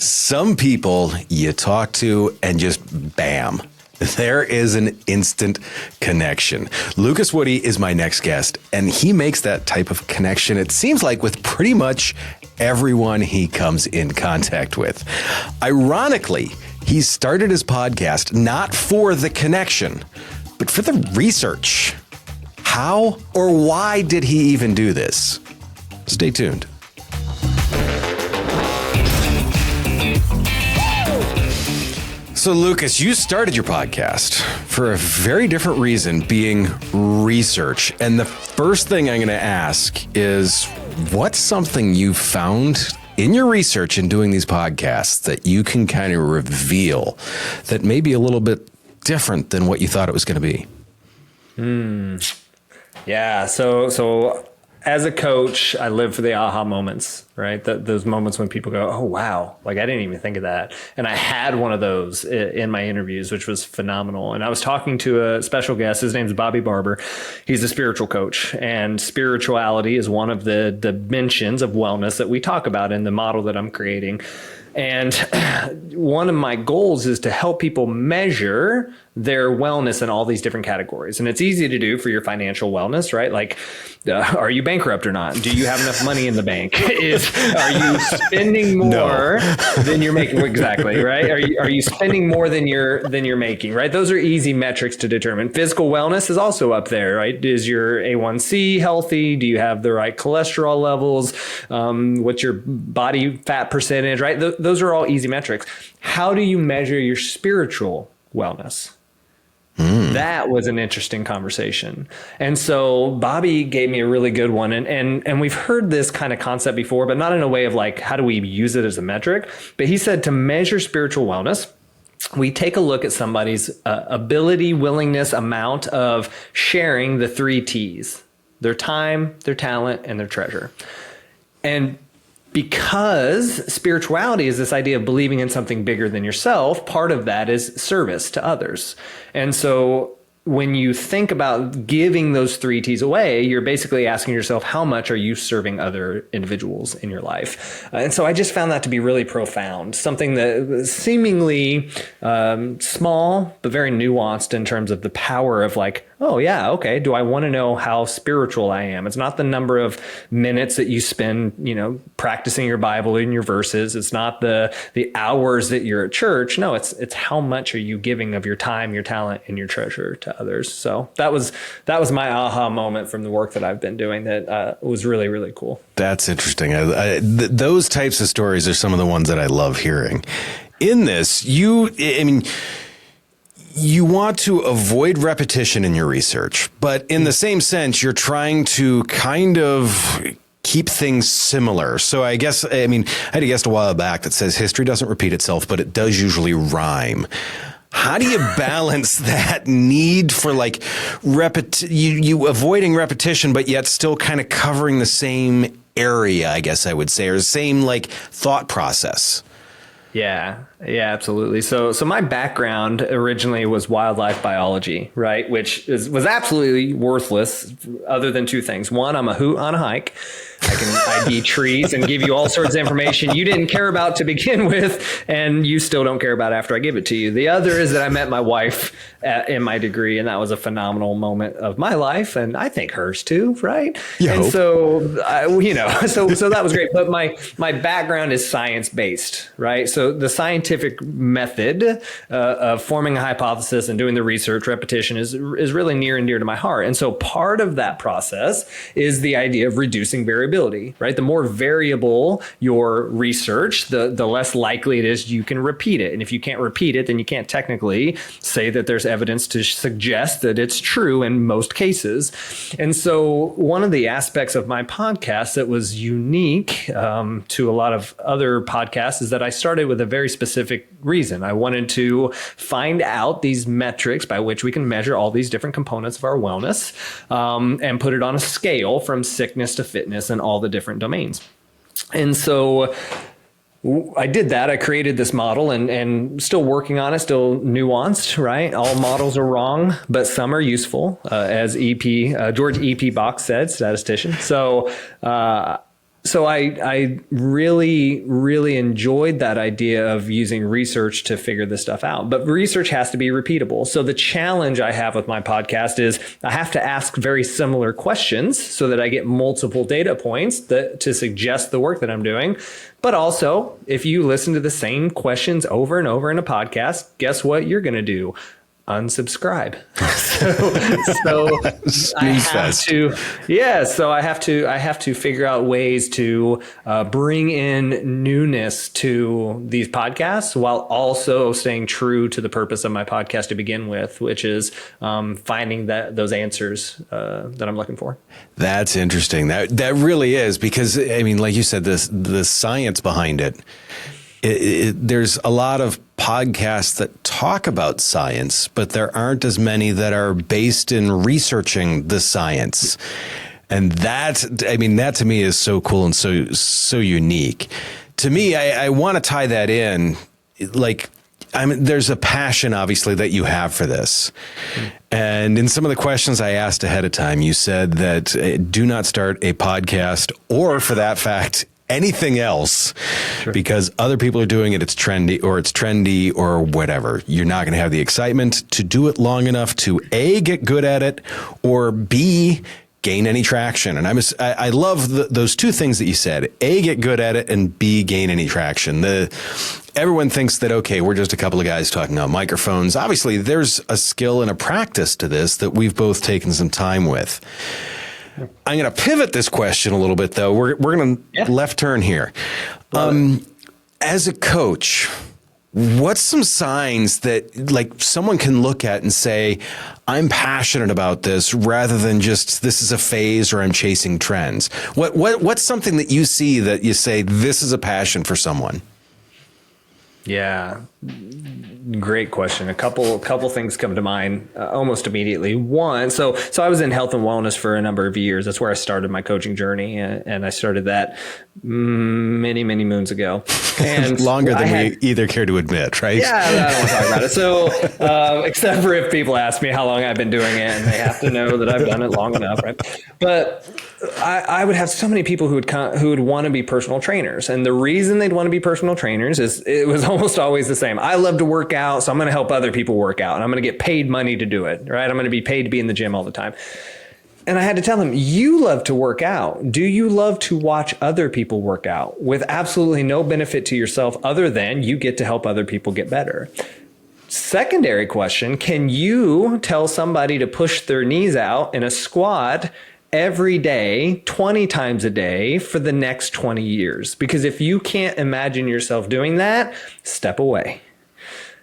Some people you talk to and just bam, there is an instant connection. Lucas Woody is my next guest, and he makes that type of connection, it seems like, with pretty much everyone he comes in contact with. Ironically, he started his podcast not for the connection, but for the research. How or why did he even do this? Stay tuned. So, Lucas, you started your podcast for a very different reason, being research. And the first thing I'm going to ask is, what's something you found in your research in doing these podcasts that you can kind of reveal that may be a little bit different than what you thought it was going to be? Yeah. So as a coach, I live for the aha moments, right? Those moments when people go, oh, wow, like I didn't even think of that. And I had one of those in my interviews, which was phenomenal. And I was talking to a special guest. His name's Bobby Barber. He's a spiritual coach, and spirituality is one of the dimensions of wellness that we talk about in the model that I'm creating. And one of my goals is to help people measure their wellness in all these different categories. And it's easy to do for your financial wellness, right? Like, are you bankrupt or not? Do you have enough money in the bank? Are you spending more than you're making? Exactly, right? Are you spending more than you're making, right? Those are easy metrics to determine. Physical wellness is also up there, right? Is your A1C healthy? Do you have the right cholesterol levels? What's your body fat percentage, right? Those are all easy metrics. How do you measure your spiritual wellness? That was an interesting conversation. And so Bobby gave me a really good one. And we've heard this kind of concept before, but not in a way of like, how do we use it as a metric? But he said to measure spiritual wellness, we take a look at somebody's ability, willingness, amount of sharing the 3 T's: their time, their talent, and their treasure. And because spirituality is this idea of believing in something bigger than yourself, part of that is service to others. And so when you think about giving those 3 T's away, you're basically asking yourself, how much are you serving other individuals in your life? And so I just found that to be really profound, something that was seemingly small, but very nuanced in terms of the power of like, oh yeah, okay, do I want to know how spiritual I am? It's not the number of minutes that you spend, practicing your Bible and your verses. It's not the hours that you're at church. No, it's how much are you giving of your time, your talent, and your treasure to others. So that was my aha moment from the work that I've been doing that was really, really cool. That's interesting. Those types of stories are some of the ones that I love hearing. In this, you want to avoid repetition in your research, but in the same sense, you're trying to kind of keep things similar. So I had a guest a while back that says history doesn't repeat itself, but it does usually rhyme. How do you balance that need for like you avoiding repetition, but yet still kind of covering the same area, I guess I would say, or the same like thought process? Yeah, absolutely. So my background originally was wildlife biology, right? Which was absolutely worthless other than 2 things. One, I'm a hoot on a hike. I can ID trees and give you all sorts of information you didn't care about to begin with, and you still don't care about after I give it to you. The other is that I met my wife in my degree, and that was a phenomenal moment of my life, and I think hers too, right? So that was great. But my background is science-based, right? So the scientific method of forming a hypothesis and doing the research, repetition is really near and dear to my heart. And so part of that process is the idea of reducing variability, right? The more variable your research, the less likely it is you can repeat it. And if you can't repeat it, then you can't technically say that there's evidence to suggest that it's true in most cases. And so one of the aspects of my podcast that was unique to a lot of other podcasts is that I started with a very specific reason. I wanted to find out these metrics by which we can measure all these different components of our wellness and put it on a scale from sickness to fitness and all the different domains. And so I did that. I created this model and still working on it, still nuanced, right? All models are wrong, but some are useful, as George E.P. Box said, statistician. So So I really, really enjoyed that idea of using research to figure this stuff out. But research has to be repeatable. So the challenge I have with my podcast is I have to ask very similar questions so that I get multiple data points to suggest the work that I'm doing. But also, if you listen to the same questions over and over in a podcast, guess what you're going to do? Unsubscribe. So I have to figure out ways to bring in newness to these podcasts while also staying true to the purpose of my podcast to begin with, which is finding those answers that I'm looking for. That's interesting. That really is, because I mean, like you said, the science behind it. There's a lot of podcasts that talk about science, but there aren't as many that are based in researching the science. And that to me is so cool and so unique. To me, I want to tie that in. Like, there's a passion, obviously, that you have for this. And in some of the questions I asked ahead of time, you said that do not start a podcast, or for that fact, anything else, sure, because other people are doing it. It's trendy or whatever. You're not going to have the excitement to do it long enough to A, get good at it, or B, gain any traction. And I love those two things that you said: A, get good at it, and B, gain any traction. Everyone thinks that, okay, we're just a couple of guys talking on microphones. Obviously, there's a skill and a practice to this that we've both taken some time with. I'm going to pivot this question a litto bit, though. We're going to left turn here. As a coach, what's some signs that like someone can look at and say, I'm passionate about this, rather than just this is a phase or I'm chasing trends? What's something that you see that you say this is a passion for someone? Yeah, great question. A couple things come to mind almost immediately. One, so I was in health and wellness for a number of years. That's where I started my coaching journey, and I started that many moons ago. And longer than we either care to admit, right? Yeah, I don't want to talk about it. So, except for if people ask me how long I've been doing it, and they have to know that I've done it long enough, right? But I would have so many people who would want to be personal trainers, and the reason they'd want to be personal trainers is it was almost always the same. I love to work out, so I'm going to help other people work out, and I'm going to get paid money to do it, right? I'm going to be paid to be in the gym all the time. And I had to tell them, you love to work out. Do you love to watch other people work out with absolutely no benefit to yourself other than you get to help other people get better? Secondary question, can you tell somebody to push their knees out in a squat every day, 20 times a day for the next 20 years? Because if you can't imagine yourself doing that, step away.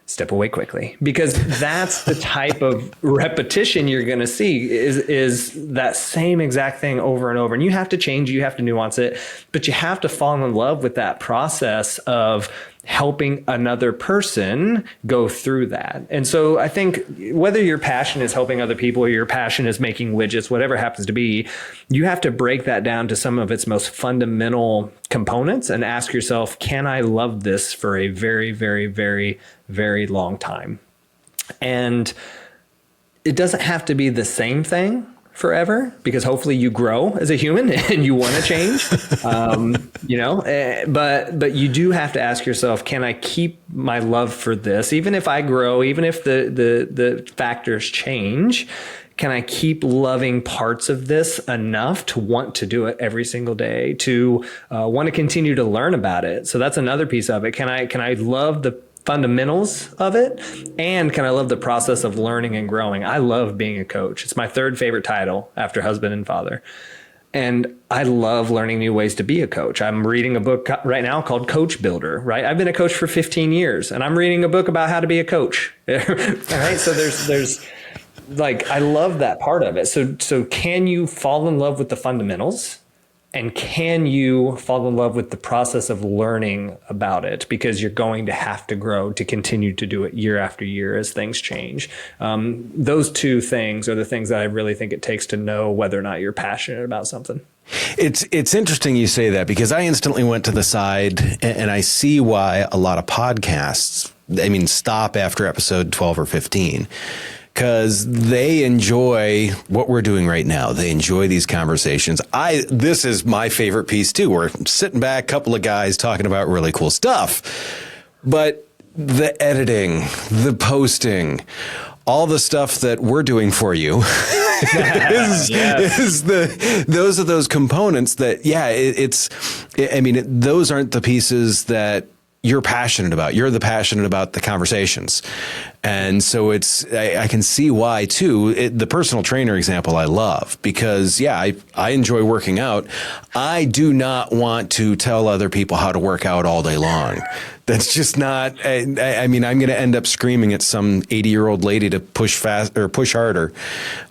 Step away quickly, because that's the type of repetition you're going to see is that same exact thing over and over. And you have to change, you have to nuance it, but you have to fall in love with that process of helping another person go through that. And so I think whether your passion is helping other people or your passion is making widgets, whatever it happens to be, you have to break that down to some of its most fundamental components and ask yourself, can I love this for a very, very, very, very long time? And it doesn't have to be the same thing forever, because hopefully you grow as a human and you want to change, but you do have to ask yourself, can I keep my love for this? Even if I grow, even if the factors change, can I keep loving parts of this enough to want to do it every single day, to want to continue to learn about it? So that's another piece of it. Can I love the fundamentals of it, and can I love the process of learning and growing? I love being a coach. It's my third favorite title after husband and father. And I love learning new ways to be a coach. I'm reading a book right now called Coach Builder, right? I've been a coach for 15 years and I'm reading a book about how to be a coach. All right. So there's like, I love that part of it. So can you fall in love with the fundamentals? And can you fall in love with the process of learning about it? Because you're going to have to grow to continue to do it year after year as things change. Those two things are the things that I really think it takes to know whether or not you're passionate about something. It's interesting you say that, because I instantly went to the side and I see why a lot of podcasts, stop after episode 12 or 15. because they enjoy what we're doing right now. They enjoy these conversations. This is my favorite piece too. We're sitting back, couple of guys talking about really cool stuff, but the editing, the posting, all the stuff that we're doing for you those are those components that, those aren't the pieces that you're passionate about. You're passionate about the conversations. And so I can see why too. The personal trainer example I love because I enjoy working out. I do not want to tell other people how to work out all day long. That's just not, I'm going to end up screaming at some 80-year-old lady to push fast or push harder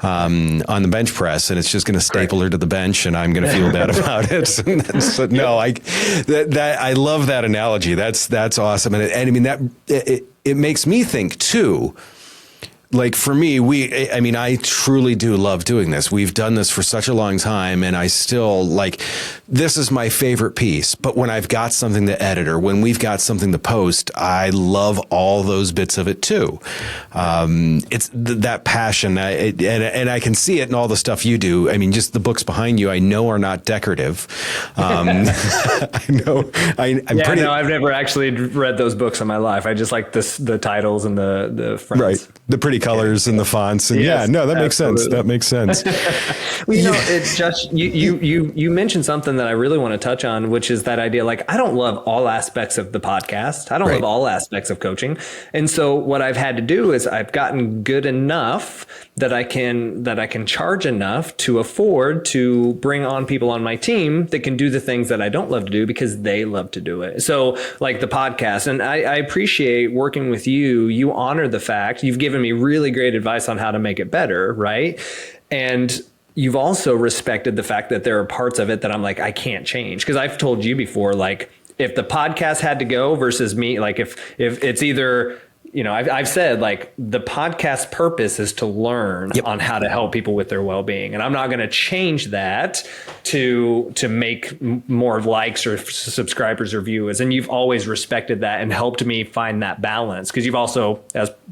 on the bench press. And it's just going to staple her to the bench and I'm going to feel bad about it. So, no, I love that analogy. That's awesome. And it makes me think too, like for me, I truly do love doing this. We've done this for such a long time and I still this is my favorite piece. But when I've got something to edit or when we've got something to post, I love all those bits of it too. It's that passion and I can see it in all the stuff you do. I mean, just the books behind you, I know are not decorative. I know. I've never actually read those books in my life. I just like the titles and the fronts. Right. The pretty colors and the fonts. And yes, that makes sense. That makes sense. Well, it's just, you mentioned something that I really want to touch on, which is that idea, I don't love all aspects of the podcast. I don't love all aspects of coaching. And so what I've had to do is I've gotten good enough that I can charge enough to afford to bring on people on my team that can do the things that I don't love to do because they love to do it. So like the podcast, and I appreciate working with you. You honor the fact you've given me really great advice on how to make it better. Right. And you've also respected the fact that there are parts of it that I'm like, I can't change. Because I've told you before, if the podcast had to go versus me, if it's either, I've said the podcast purpose is to learn on how to help people with their well-being. And I'm not going to change that to make more likes or subscribers or viewers. And you've always respected that and helped me find that balance. Because you've also,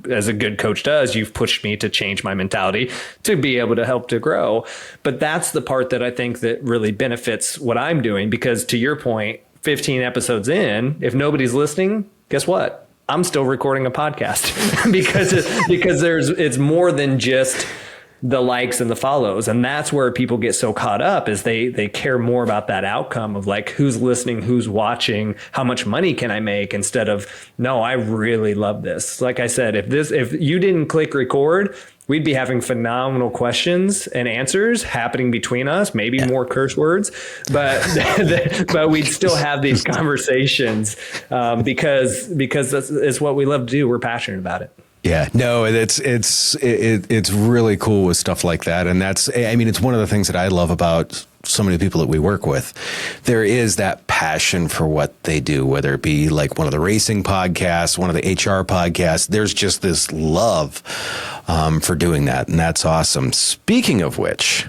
as a good coach does, you've pushed me to change my mentality to be able to help to grow. But that's the part that I think that really benefits what I'm doing. Because to your point, 15 episodes in, if nobody's listening, guess what? I'm still recording a podcast because it's more than just the likes and the follows. And that's where people get so caught up is they care more about that outcome of who's listening, who's watching, how much money can I make instead of, no, I really love this. Like I said, if you didn't click record, we'd be having phenomenal questions and answers happening between us, maybe more curse words, but we'd still have these conversations because it's what we love to do. We're passionate about it. Yeah, no, it's really cool with stuff like that. And it's one of the things that I love about so many people that we work with. There is that passion for what they do, whether it be one of the racing podcasts, one of the HR podcasts, there's just this love for doing that. And that's awesome. Speaking of which,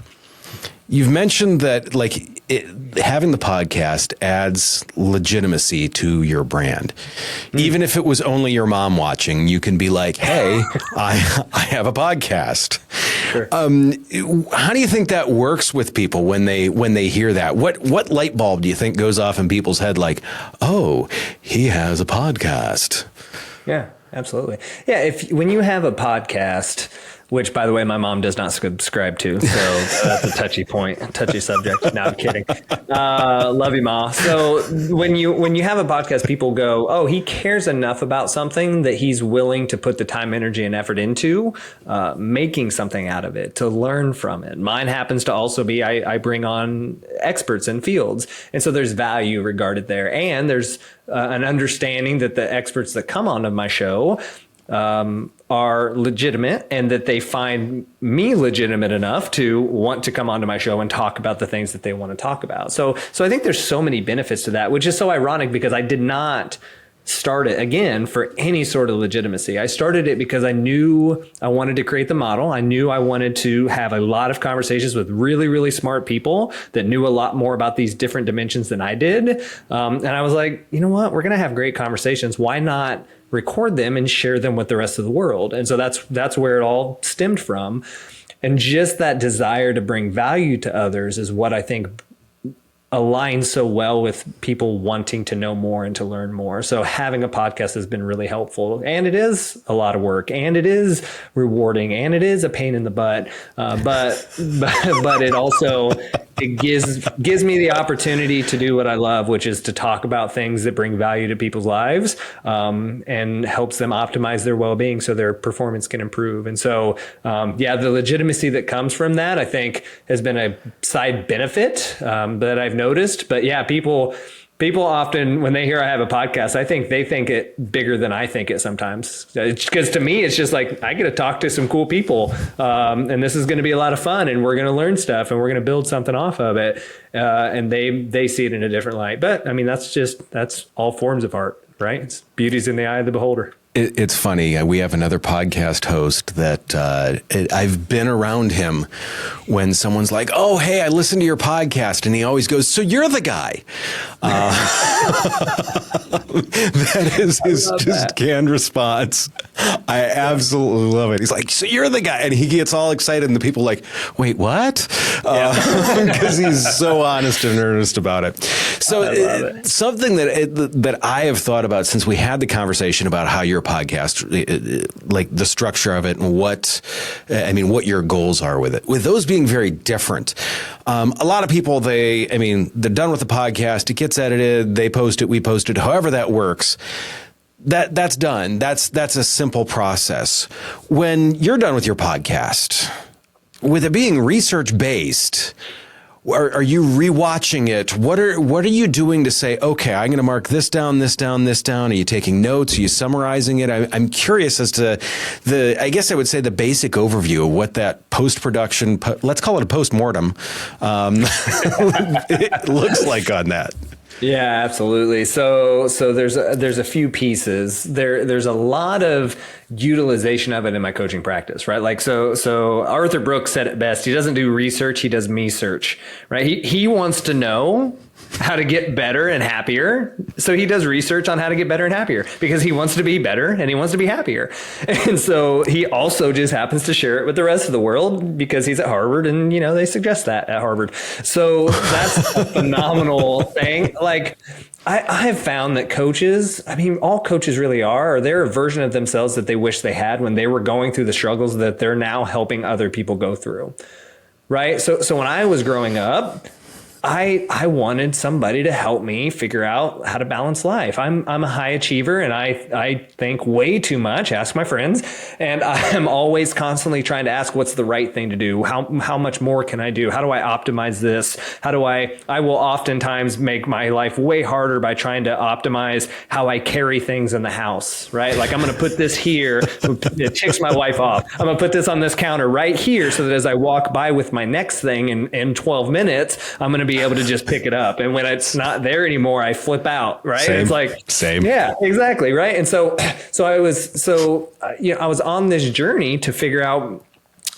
you've mentioned that having the podcast adds legitimacy to your brand. Even if it was only your mom watching, you can be like, hey, I have a podcast. Sure. How do you think that works with people when they hear that? What light bulb do you think goes off in people's head oh, he has a podcast? Yeah, absolutely. Yeah, when you have a podcast, which, by the way, my mom does not subscribe to. So that's a touchy subject. No, I'm kidding. Love you, Ma. So when you have a podcast, people go, oh, he cares enough about something that he's willing to put the time, energy, and effort into making something out of it, to learn from it. Mine happens to also be I bring on experts in fields. And so there's value regarded there. And there's an understanding that the experts that come onto my show are legitimate and that they find me legitimate enough to want to come onto my show and talk about the things that they want to talk about. So I think there's so many benefits to that, which is so ironic because I did not start it again for any sort of legitimacy. I started it because I knew I wanted to create the model. I knew I wanted to have a lot of conversations with really, really smart people that knew a lot more about these different dimensions than I did. And I was like, you know what? We're going to have great conversations. Why not record them and share them with the rest of the world? And so that's where it all stemmed from. And just that desire to bring value to others is what I think aligns so well with people wanting to know more and to learn more. So having a podcast has been really helpful, and it is a lot of work, and it is rewarding, and it is a pain in the butt. But it also, it gives me the opportunity to do what I love, which is to talk about things that bring value to people's lives, and helps them optimize their well-being so their performance can improve. And so, the legitimacy that comes from that, I think, has been a side benefit that I've noticed. But yeah, people often, when they hear I have a podcast, I think they think it bigger than I think it sometimes. Because to me, it's just like, I get to talk to some cool people, and this is going to be a lot of fun, and we're going to learn stuff, and we're going to build something off of it. And they see it in a different light. But I mean, that's all forms of art, right? Beauty's in the eye of the beholder. It's funny. We have another podcast host that I've been around him when someone's like, "Oh, hey, I listened to your podcast," and he always goes, "So you're the guy." That is his just canned response. I absolutely love it. He's like, "So you're the guy," and he gets all excited, and the people are like, "Wait, what?" Because he's so honest and earnest about it. So something that I have thought about since we had the conversation about how your podcast, like the structure of it, and what your goals are with it, with those being very different. A lot of people, they're done with the podcast, it gets edited, they post it, we post it, however that works. That's done. That's a simple process. When you're done with your podcast, with it being research based, are you rewatching it? What are you doing to say, okay, I'm going to mark this down, this down, this down? Are you taking notes? Are you summarizing it? I'm curious as to I guess I would say the basic overview of what that post-production, let's call it a post-mortem, it looks like on that. Yeah, absolutely. So there's a few pieces. There's a lot of utilization of it in my coaching practice, right? Like, so Arthur Brooks said it best. He doesn't do research. He does me search, right? He wants to know how to get better and happier. So he does research on how to get better and happier because he wants to be better and he wants to be happier. And so he also just happens to share it with the rest of the world because he's at Harvard and, they suggest that at Harvard. So that's a phenomenal thing. Like, I have found that coaches, all coaches really are they're a version of themselves that they wish they had when they were going through the struggles that they're now helping other people go through. Right. So when I was growing up, I wanted somebody to help me figure out how to balance life. I'm a high achiever and I think way too much, ask my friends. And I'm always constantly trying to ask what's the right thing to do? How much more can I do? How do I optimize this? I will oftentimes make my life way harder by trying to optimize how I carry things in the house, right? Like I'm going to put this here. It ticks my wife off. I'm going to put this on this counter right here so that as I walk by with my next thing in 12 minutes, I'm going to be able to just pick it up. And when it's not there anymore, I flip out, right? Same. It's like, same. Yeah, exactly. Right. And so I was on this journey to figure out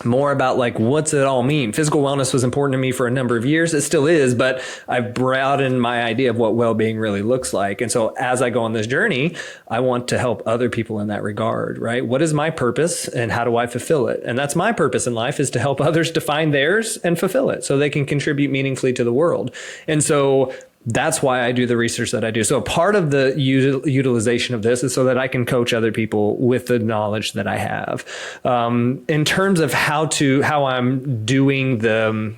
more about like, what's it all mean? Physical wellness was important to me for a number of years. It still is, but I've broadened my idea of what well-being really looks like. And so as I go on this journey, I want to help other people in that regard, right? What is my purpose and how do I fulfill it? And that's my purpose in life, is to help others define theirs and fulfill it so they can contribute meaningfully to the world. And so that's why I do the research that I do. So part of the utilization of this is so that I can coach other people with the knowledge that I have. In terms of how I'm doing the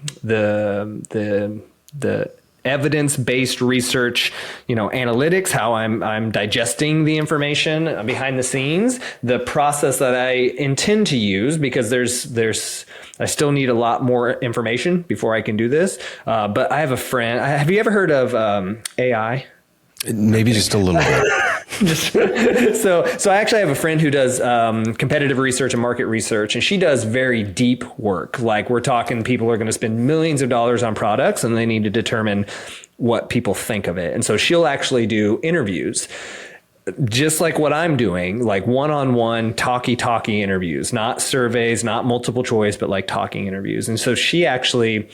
evidence-based research, analytics, how I'm digesting the information behind the scenes, the process that I intend to use, because I still need a lot more information before I can do this. But I have a friend. Have you ever heard of AI? Maybe just a little bit. So I actually have a friend who does competitive research and market research, and she does very deep work. Like, we're talking people are going to spend millions of dollars on products and they need to determine what people think of it. And so she'll actually do interviews. just like what I'm doing, like one-on-one talky interviews, not surveys, not multiple choice, but like talking interviews. And so she actually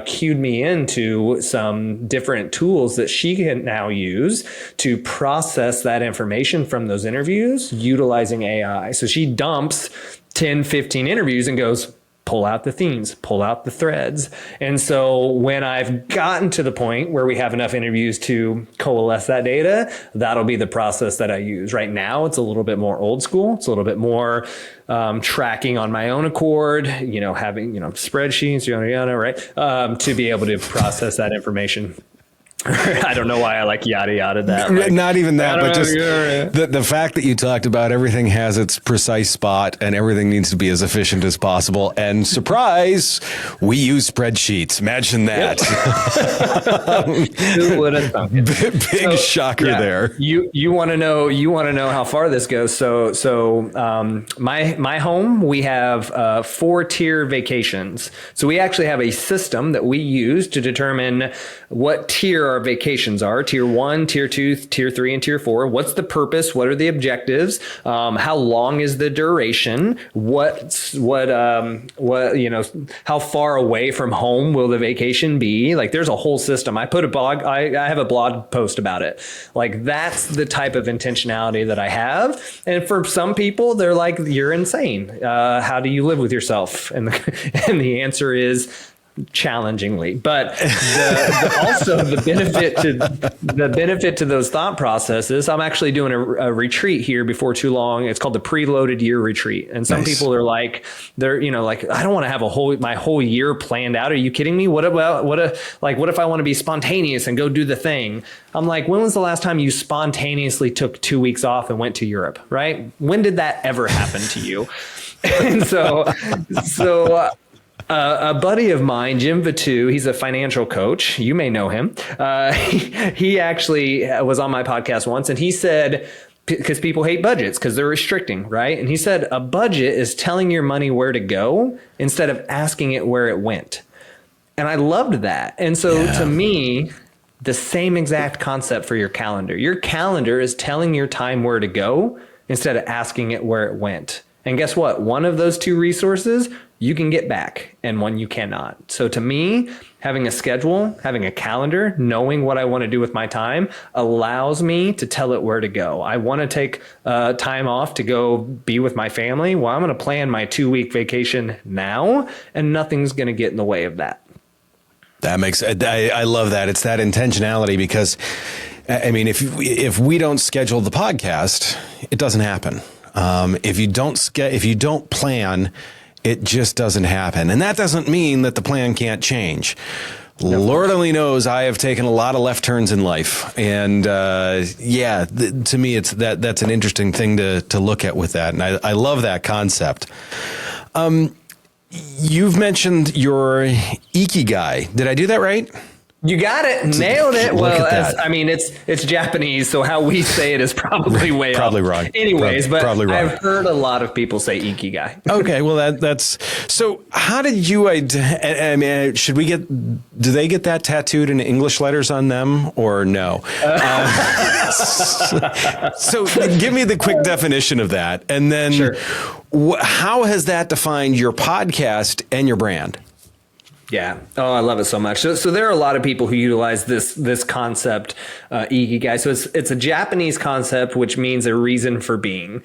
cued me into some different tools that she can now use to process that information from those interviews utilizing AI. So she dumps 10, 15 interviews and goes, pull out the themes, pull out the threads. And so when I've gotten to the point where we have enough interviews to coalesce that data, that'll be the process that I use. Right now, it's a little bit more old school. It's a little bit more tracking on my own accord, having, spreadsheets, yada, yada, right? To be able to process that information. I don't know why I like yada yada that. Like, not even that, but just the fact that you talked about everything has its precise spot and everything needs to be as efficient as possible. And surprise, we use spreadsheets. Imagine that. Who would have thunk it? Big shocker there. You want to know how far this goes. So my home, we have 4-tier vacations. So we actually have a system that we use to determine what tier our vacations are: tier 1, tier 2, tier 3, and tier 4. What's the purpose? What are the objectives? How long is the duration? How far away from home will the vacation be? Like, there's a whole system. I put a blog, I have a blog post about it. Like, that's the type of intentionality that I have. And for some people, they're like, you're insane. How do you live with yourself? And the answer is challengingly. But also the benefit to those thought processes, I'm actually doing a retreat here before too long. It's called the preloaded year retreat. And some people are like, I don't want to have my whole year planned out. Are you kidding me? What if I want to be spontaneous and go do the thing? I'm like, when was the last time you spontaneously took 2 weeks off and went to Europe, right? When did that ever happen to you? And so a buddy of mine, Jim Vatu, he's a financial coach. You may know him. He actually was on my podcast once, and he said, because people hate budgets because they're restricting, right? And he said, a budget is telling your money where to go instead of asking it where it went. And I loved that. And so to me, the same exact concept for your calendar. Your calendar is telling your time where to go instead of asking it where it went. And guess what? One of those two resources you can get back and one you cannot. So to me, having a schedule, having a calendar, knowing what I want to do with my time allows me to tell it where to go. I want to take time off to go be with my family. Well, I'm going to plan my 2-week vacation now, and nothing's going to get in the way of that. That makes, I love that. It's that intentionality, because I mean, if we don't schedule the podcast, it doesn't happen. If you don't plan, it just doesn't happen. And that doesn't mean that the plan can't change. Lord only knows I have taken a lot of left turns in life. And to me, it's that's an interesting thing to look at with that. And I love that concept. You've mentioned your ikigai. Did I do that right? You got it. Nailed it. Well, it's Japanese, so how we say it is probably way probably off. Wrong. Anyways, probably wrong. I've heard a lot of people say ikigai. Okay, well that's so. How did you? I mean, do they get that tattooed in English letters on them or no? So give me the quick definition of that, and then sure. How has that defined your podcast and your brand? Yeah. Oh, I love it so much. So there are a lot of people who utilize this concept, ikigai. So it's a Japanese concept, which means a reason for being.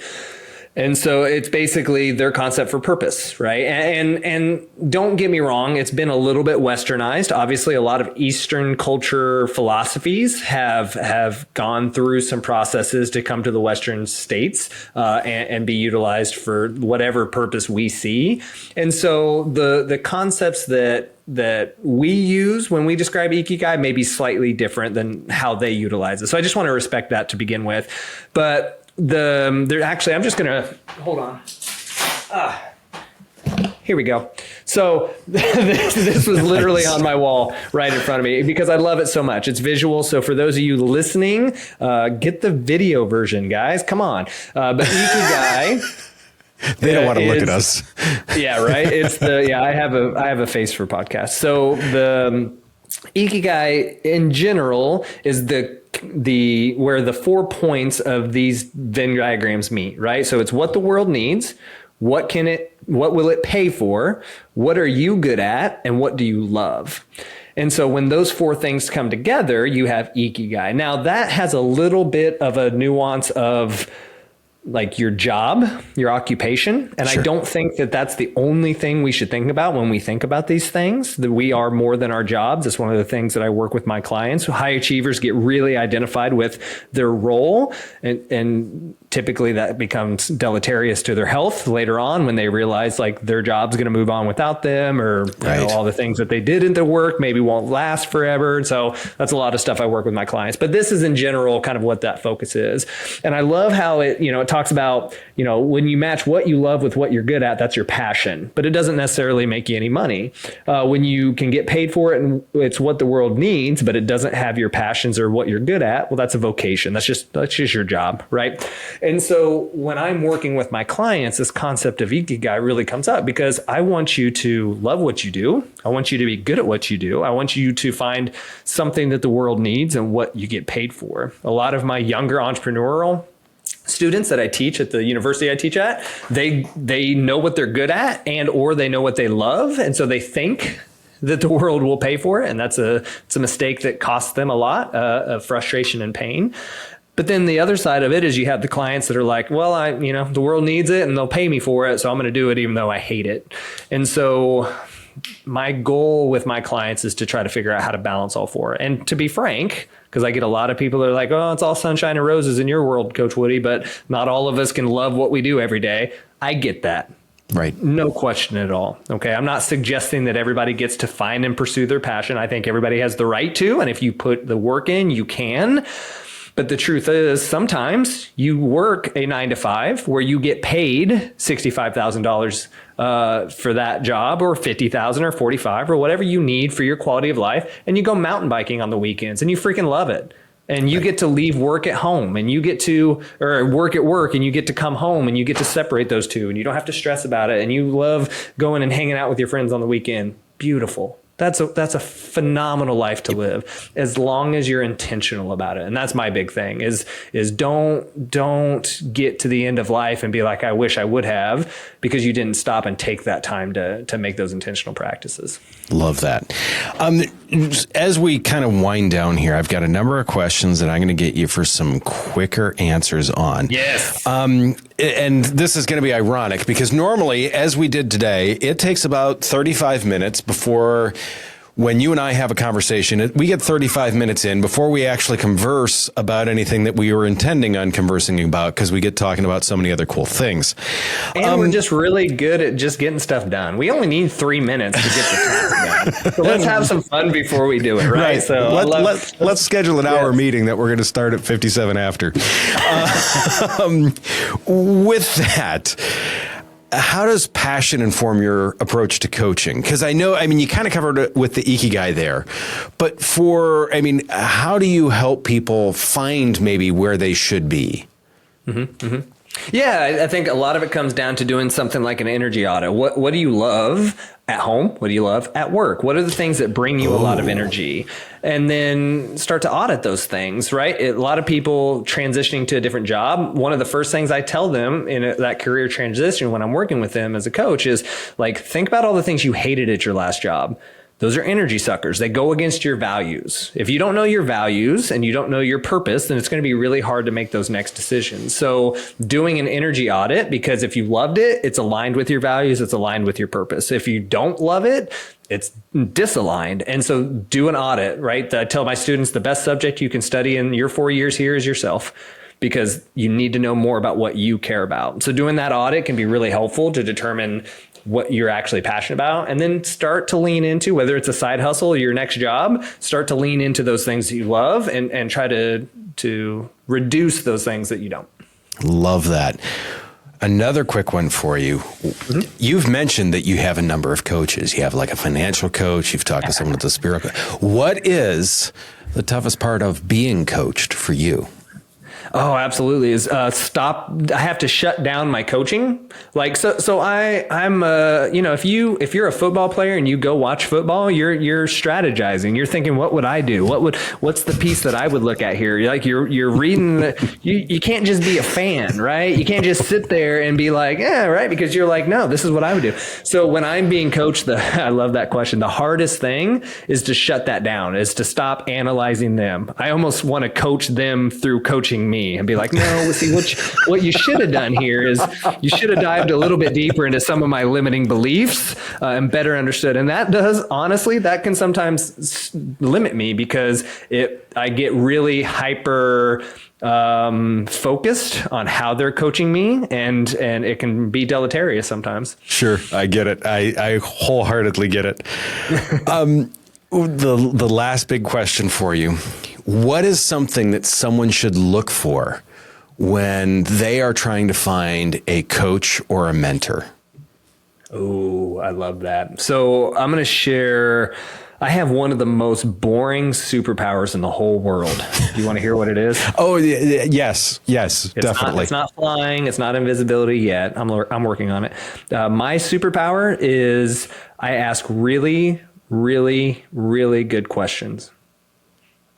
And so it's basically their concept for purpose, right? And don't get me wrong, it's been a little bit westernized. Obviously, a lot of Eastern culture philosophies have gone through some processes to come to the Western states and be utilized for whatever purpose we see. And so the concepts that we use when we describe ikigai may be slightly different than how they utilize it. So I just want to respect that to begin with. But I'm just going to hold on. Here we go. So this was literally on my wall right in front of me because I love it so much. It's visual. So for those of you listening, get the video version, guys. Come on. But ikigai. They don't want to look at us. Yeah, right. I have a face for podcasts. So Ikigai in general is the where the 4 points of these Venn diagrams meet, right? So it's what the world needs, what will it pay for, what are you good at, and what do you love? And so when those 4 things come together, you have Ikigai. Now that has a little bit of a nuance of like your job, your occupation. And sure. I don't think that that's the only thing we should think about when we think about these things, that we are more than our jobs. It's one of the things that I work with my clients. High achievers get really identified with their role, and typically that becomes deleterious to their health later on when they realize like their job's going to move on without them, or right. All the things that they did in their work maybe won't last forever. And so that's a lot of stuff I work with my clients. But this is in general kind of what that focus is. And I love how it talks about, when you match what you love with what you're good at, that's your passion, but it doesn't necessarily make you any money. When you can get paid for it and it's what the world needs, but it doesn't have your passions or what you're good at, well, that's a vocation. That's just your job, right? And so when I'm working with my clients, this concept of Ikigai really comes up because I want you to love what you do. I want you to be good at what you do. I want you to find something that the world needs and what you get paid for. A lot of my younger entrepreneurial students that I teach at the university I teach at, they know what they're good at or they know what they love. And so they think that the world will pay for it. And it's a mistake that costs them a lot of frustration and pain. But then the other side of it is you have the clients that are like, well, the world needs it and they'll pay me for it. So I'm going to do it even though I hate it. And so my goal with my clients is to try to figure out how to balance all 4. And to be frank, because I get a lot of people that are like, oh, it's all sunshine and roses in your world, Coach Woody, but not all of us can love what we do every day. I get that. Right. No question at all. Okay. I'm not suggesting that everybody gets to find and pursue their passion. I think everybody has the right to, and if you put the work in, you can. But the truth is sometimes you work a 9 to 5 where you get paid $65,000 for that job, or $50,000 or $45,000 or whatever you need for your quality of life. And you go mountain biking on the weekends and you freaking love it. And you get to leave work at home and you get to, or work at work and you get to come home and you get to separate those two and you don't have to stress about it. And you love going and hanging out with your friends on the weekend. Beautiful. That's a phenomenal life to live as long as you're intentional about it. And that's my big thing is don't get to the end of life and be like, I wish I would have, because you didn't stop and take that time to make those intentional practices. Love that. As we kind of wind down here, I've got a number of questions that I'm going to get you for some quicker answers on. Yes. And this is going to be ironic because normally, as we did today, it takes about 35 minutes before, when you and I have a conversation, we get 35 minutes in before we actually converse about anything that we were intending on conversing about, because we get talking about so many other cool things. And we're just really good at just getting stuff done. We only need 3 minutes to get the task done. So let's have some fun before we do it, right? So let's schedule an hour meeting that we're going to start at 57 after. With that, how does passion inform your approach to coaching? Because you kind of covered it with the Ikigai there, but how do you help people find maybe where they should be? Mm-hmm, mm-hmm. Yeah, I think a lot of it comes down to doing something like an energy audit. What do you love at home? What do you love at work? What are the things that bring you a lot of energy? And then start to audit those things, right? A lot of people transitioning to a different job, one of the first things I tell them in that career transition when I'm working with them as a coach is like, think about all the things you hated at your last job. Those are energy suckers. They go against your values. If you don't know your values and you don't know your purpose, then it's going to be really hard to make those next decisions. So doing an energy audit, because if you loved it, it's aligned with your values, it's aligned with your purpose. If you don't love it, it's disaligned. And so do an audit, right? I tell my students the best subject you can study in your 4 years here is yourself, because you need to know more about what you care about. So doing that audit can be really helpful to determine what you're actually passionate about, and then start to lean into, whether it's a side hustle or your next job, start to lean into those things that you love and try to reduce those things that you don't. Love that. Another quick one for you. Mm-hmm. You've mentioned that you have a number of coaches. You have like a financial coach. You've talked to someone with a spiritual coach. What is the toughest part of being coached for you? Oh, absolutely. Is stop. I have to shut down my coaching. Like, I'm if you're a football player and you go watch football, you're strategizing. You're thinking, what would I do? What's the piece that I would look at here? You're reading. You can't just be a fan, right? You can't just sit there and be like, yeah, right, because you're like, no, this is what I would do. So when I'm being coached, I love that question. The hardest thing is to shut that down. Is to stop analyzing them. I almost want to coach them through coaching me. And be like, no, see, what you should have done here is you should have dived a little bit deeper into some of my limiting beliefs and better understood. And that can sometimes limit me because I get really hyper focused on how they're coaching me, and it can be deleterious sometimes. Sure, I get it. I wholeheartedly get it. The last big question for you. What is something that someone should look for when they are trying to find a coach or a mentor? Oh, I love that. So I'm going to share, I have one of the most boring superpowers in the whole world. Do you want to hear what it is? Oh, yes, definitely. It's not flying. It's not invisibility yet. I'm working on it. My superpower is I ask really, really, really good questions.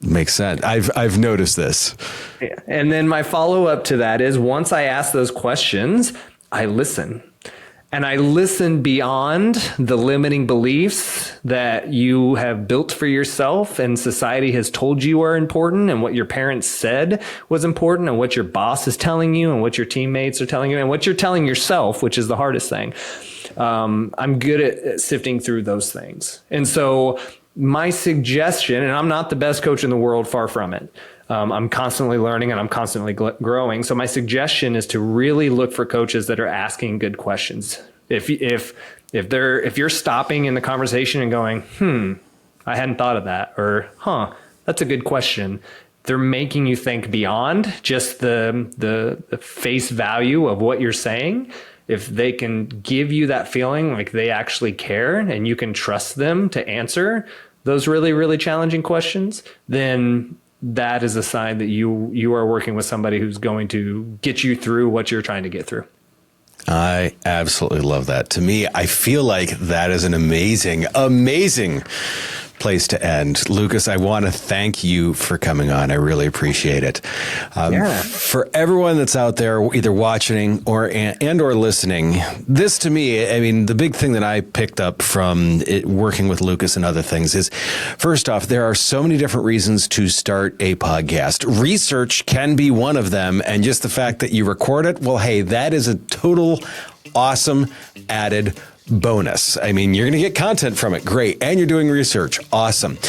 Makes sense. I've noticed this. Yeah. And then my follow-up to that is once I ask those questions, I listen. And I listen beyond the limiting beliefs that you have built for yourself and society has told you are important, and what your parents said was important, and what your boss is telling you, and what your teammates are telling you, and what you're telling yourself, which is the hardest thing. I'm good at sifting through those things. And so my suggestion, and I'm not the best coach in the world, far from it. I'm constantly learning and I'm constantly growing. So my suggestion is to really look for coaches that are asking good questions. If you're stopping in the conversation and going, I hadn't thought of that, or that's a good question. They're making you think beyond just the face value of what you're saying. If they can give you that feeling like they actually care and you can trust them to answer those really, really challenging questions, then that is a sign that you are working with somebody who's going to get you through what you're trying to get through. I absolutely love that. To me, I feel like that is an amazing, amazing place to end. Lucas, I want to thank you for coming on. I really appreciate it. For everyone that's out there either watching or listening, this to me, I mean, the big thing that I picked up from working with Lucas and other things is, first off, there are so many different reasons to start a podcast. Research can be one of them. And just the fact that you record it, well, hey, that is a total awesome added bonus. I mean, you're going to get content from it. Great. And you're doing research. Awesome.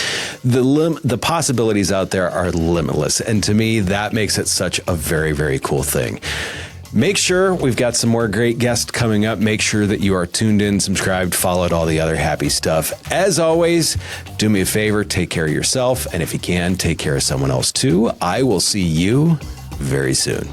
The possibilities out there are limitless. And to me, that makes it such a very, very cool thing. Make sure we've got some more great guests coming up. Make sure that you are tuned in, subscribed, followed, all the other happy stuff. As always, do me a favor, take care of yourself. And if you can, take care of someone else too. I will see you very soon.